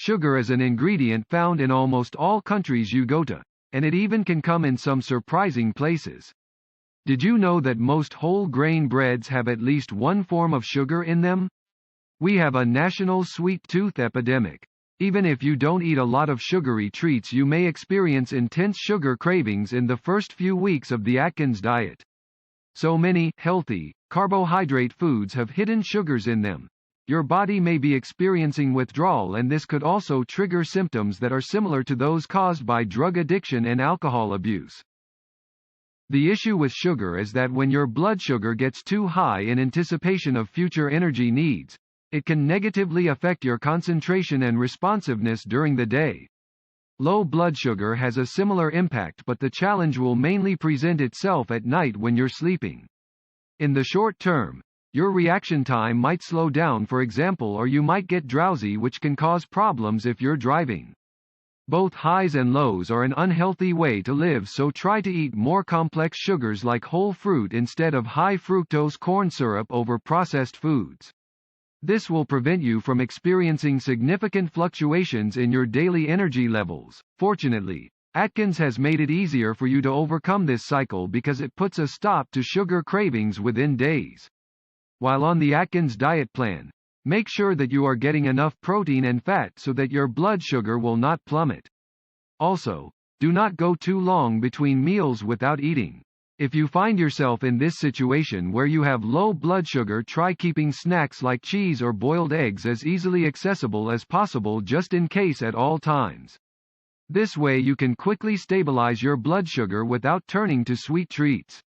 Sugar is an ingredient found in almost all countries you go to, and it even can come in some surprising places. Did you know that most whole grain breads have at least one form of sugar in them? We have a national sweet tooth epidemic. Even if you don't eat a lot of sugary treats, you may experience intense sugar cravings in the first few weeks of the Atkins diet. So many healthy, carbohydrate foods have hidden sugars in them. Your body may be experiencing withdrawal, and this could also trigger symptoms that are similar to those caused by drug addiction and alcohol abuse. The issue with sugar is that when your blood sugar gets too high in anticipation of future energy needs, it can negatively affect your concentration and responsiveness during the day. Low blood sugar has a similar impact, but the challenge will mainly present itself at night when you're sleeping. In the short term, your reaction time might slow down, for example, or you might get drowsy, which can cause problems if you're driving. Both highs and lows are an unhealthy way to live, so try to eat more complex sugars like whole fruit instead of high fructose corn syrup over processed foods. This will prevent you from experiencing significant fluctuations in your daily energy levels. Fortunately, Atkins has made it easier for you to overcome this cycle because it puts a stop to sugar cravings within days. While on the Atkins diet plan, make sure that you are getting enough protein and fat so that your blood sugar will not plummet. Also, do not go too long between meals without eating. If you find yourself in this situation where you have low blood sugar, try keeping snacks like cheese or boiled eggs as easily accessible as possible, just in case, at all times. This way you can quickly stabilize your blood sugar without turning to sweet treats.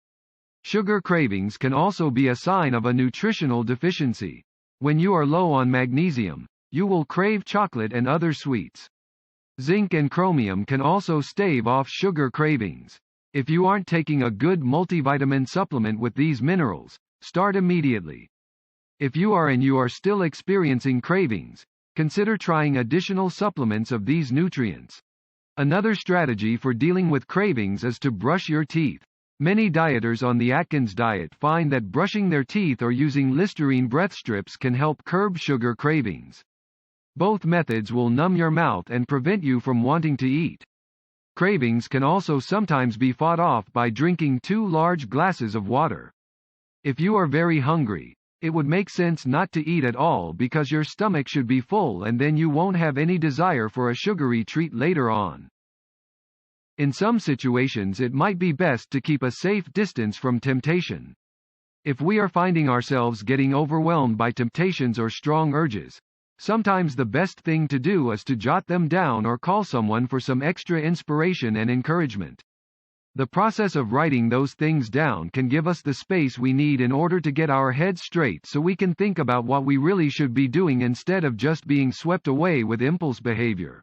Sugar cravings can also be a sign of a nutritional deficiency. When you are low on magnesium, you will crave chocolate and other sweets. Zinc and chromium can also stave off sugar cravings. If you aren't taking a good multivitamin supplement with these minerals, start immediately. If you are and you are still experiencing cravings, consider trying additional supplements of these nutrients. Another strategy for dealing with cravings is to brush your teeth. Many dieters on the Atkins diet find that brushing their teeth or using Listerine breath strips can help curb sugar cravings. Both methods will numb your mouth and prevent you from wanting to eat. Cravings can also sometimes be fought off by drinking 2 large glasses of water. If you are very hungry, it would make sense not to eat at all because your stomach should be full, and then you won't have any desire for a sugary treat later on. In some situations, it might be best to keep a safe distance from temptation. If we are finding ourselves getting overwhelmed by temptations or strong urges, sometimes the best thing to do is to jot them down or call someone for some extra inspiration and encouragement. The process of writing those things down can give us the space we need in order to get our heads straight, so we can think about what we really should be doing instead of just being swept away with impulse behavior.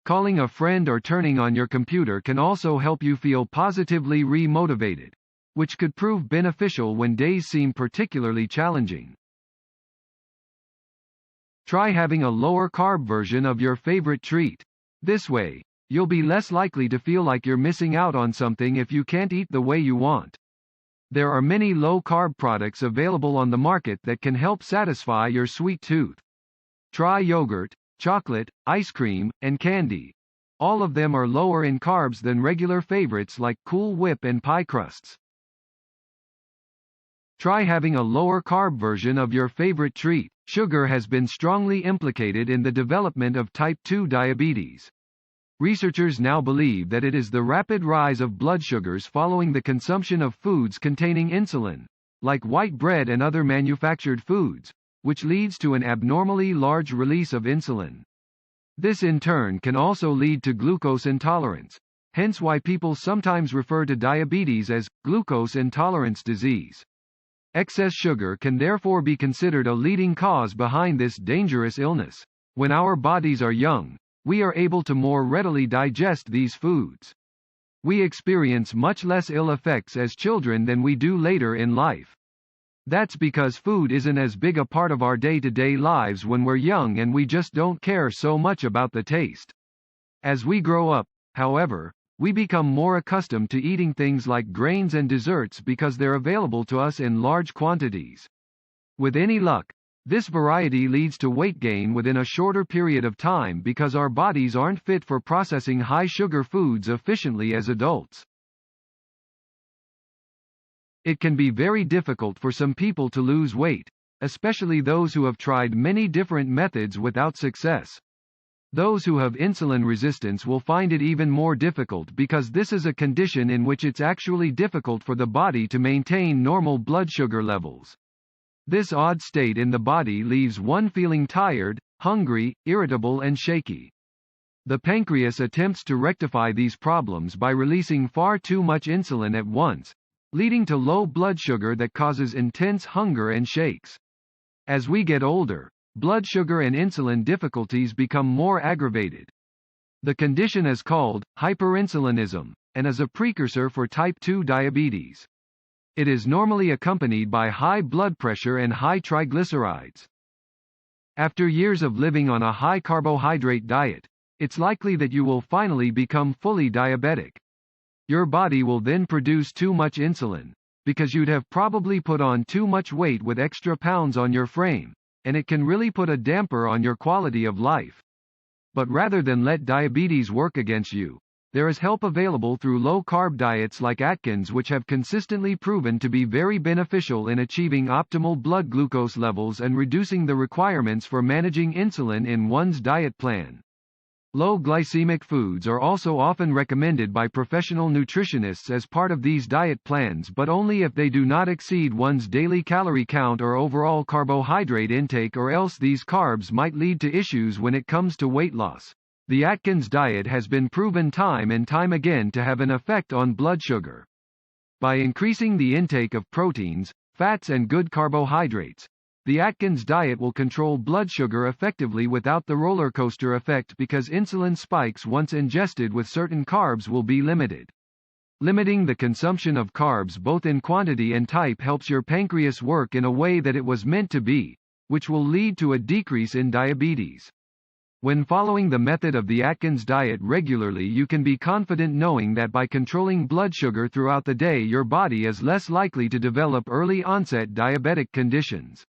Calling a friend or turning on your computer can also help you feel positively re-motivated, which could prove beneficial when days seem particularly challenging. Try having a lower carb version of your favorite treat. This way, you'll be less likely to feel like you're missing out on something if you can't eat the way you want. There are many low-carb products available on the market that can help satisfy your sweet tooth. Try yogurt, chocolate, ice cream, and candy. All of them are lower in carbs than regular favorites like Cool Whip and pie crusts. Try having a lower carb version of your favorite treat. Sugar has been strongly implicated in the development of type 2 diabetes. Researchers now believe that it is the rapid rise of blood sugars following the consumption of foods containing insulin, like white bread and other manufactured foods, which leads to an abnormally large release of insulin. This in turn can also lead to glucose intolerance, hence why people sometimes refer to diabetes as glucose intolerance disease. Excess sugar can therefore be considered a leading cause behind this dangerous illness. When our bodies are young, we are able to more readily digest these foods. We experience much less ill effects as children than we do later in life. That's because food isn't as big a part of our day-to-day lives when we're young, and we just don't care so much about the taste. As we grow up, however, we become more accustomed to eating things like grains and desserts because they're available to us in large quantities. With any luck, This variety leads to weight gain within a shorter period of time because our bodies aren't fit for processing high-sugar foods efficiently as adults. It can be very difficult for some people to lose weight, especially those who have tried many different methods without success. Those who have insulin resistance will find it even more difficult because this is a condition in which it's actually difficult for the body to maintain normal blood sugar levels. This odd state in the body leaves one feeling tired, hungry, irritable and shaky. The pancreas attempts to rectify these problems by releasing far too much insulin at once, leading to low blood sugar that causes intense hunger and shakes. As we get older, blood sugar and insulin difficulties become more aggravated. The condition is called hyperinsulinism, and is a precursor for type 2 diabetes. It is normally accompanied by high blood pressure and high triglycerides. After years of living on a high carbohydrate diet, it's likely that you will finally become fully diabetic. Your body will then produce too much insulin, because you'd have probably put on too much weight with extra pounds on your frame, and it can really put a damper on your quality of life. But rather than let diabetes work against you, there is help available through low-carb diets like Atkins, which have consistently proven to be very beneficial in achieving optimal blood glucose levels and reducing the requirements for managing insulin in one's diet plan. Low glycemic foods are also often recommended by professional nutritionists as part of these diet plans, but only if they do not exceed one's daily calorie count or overall carbohydrate intake, or else these carbs might lead to issues when it comes to weight loss. The Atkins diet has been proven time and time again to have an effect on blood sugar. By increasing the intake of proteins, fats and good carbohydrates, the Atkins diet will control blood sugar effectively without the roller coaster effect, because insulin spikes once ingested with certain carbs will be limited. Limiting the consumption of carbs both in quantity and type helps your pancreas work in a way that it was meant to be, which will lead to a decrease in diabetes. When following the method of the Atkins diet regularly, you can be confident knowing that by controlling blood sugar throughout the day, your body is less likely to develop early onset diabetic conditions.